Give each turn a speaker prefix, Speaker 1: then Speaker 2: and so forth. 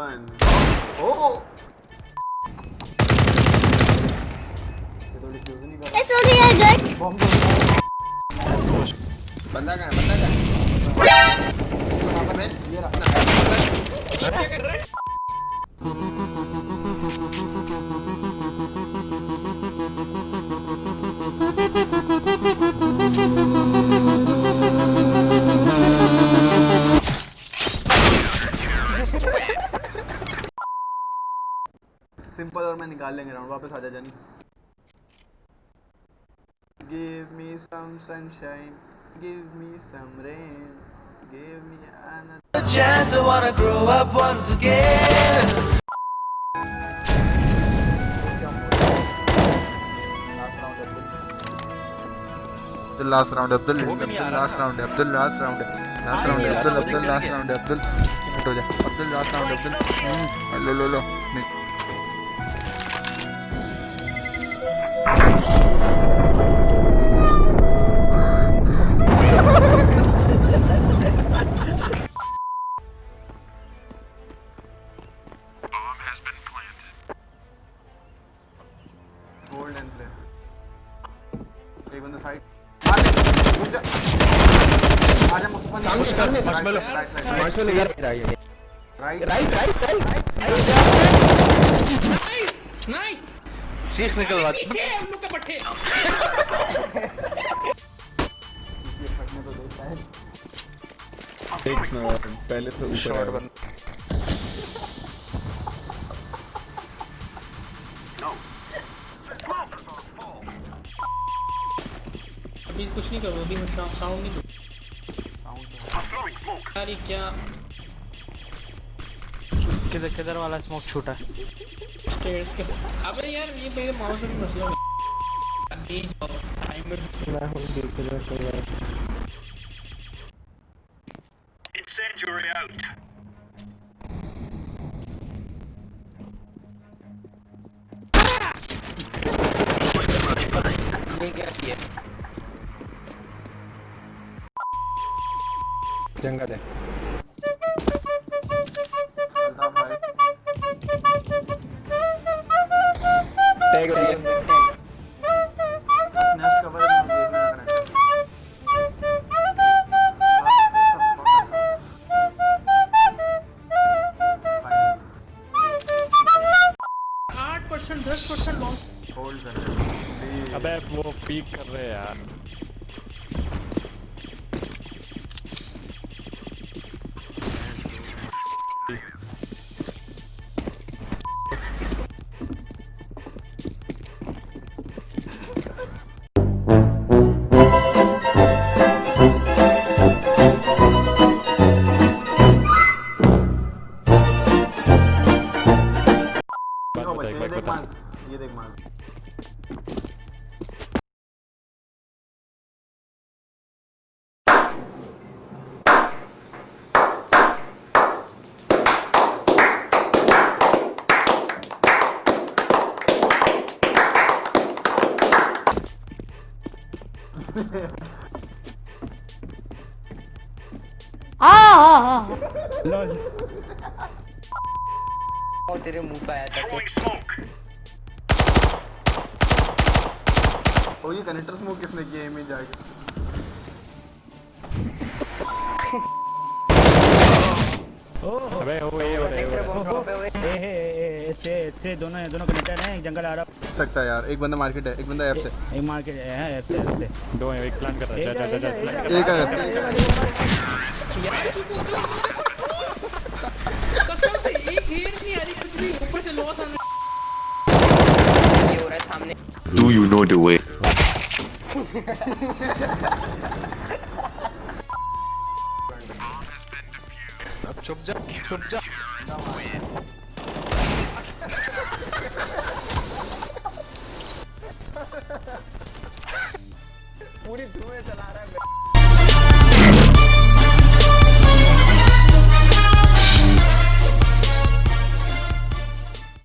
Speaker 1: one. Oh.
Speaker 2: It's already good.
Speaker 1: बंदा कहाँ है? बंदा कहाँ है? ये रहा। क्या कर रहा है? सिंपल और मैं निकाल लेंगे राउंड वापस आ जा जानी Give me some sunshine give me some rain give me another
Speaker 3: chance I wanna grow up once again
Speaker 1: last round Abdul last round Abdul last round Abdul last round Abdul हो जा Abdul last round Abdul low Hold and play. एक बंदा side मार ले रुक जा आजा मुस्तफा सामने मार्शमेलो यार राइट नाइस शीख निकलवा हम लोग का पट्टे ये फटने तो देता है एक पहले तो शॉट बन अभी कुछ नहीं करो अभी मैं साउंड नहीं अरे क्या किधर वाला स्मोक छूटा स्टेयर्स के अबे यार ये मेरे माउस में मसला है टाइमर मैं हूं देख रहा हूं यार incendiary out ये क्या किया जंगल है टैग है बस नेक्स्ट कवर में देखना है 8% 10% लॉन्ग होल्ड कर अबे वो पीक कर रहे हैं यार ये देख मास
Speaker 2: लॉल
Speaker 4: तेरे मुंह पे आया था
Speaker 1: ओ ये कनेक्टर स्मोक किसने किया इमेज जाके
Speaker 5: अबे से दोनों कनेक्टर हैं एक जंगल आ रहा
Speaker 1: सकता है यार एक बंदा मार्केट है एक बंदा एफ से
Speaker 5: एक मार्केट है एफ से
Speaker 6: दो है एक प्लान कर रहा है
Speaker 1: एक है
Speaker 4: कसम से एक हेड नहीं आ रही कुछ भी ऊपर से लॉस आने ये हो रहा है सामने
Speaker 6: Do you know the way?
Speaker 1: अब चुप जा
Speaker 4: पूरी धुएं चला रहा है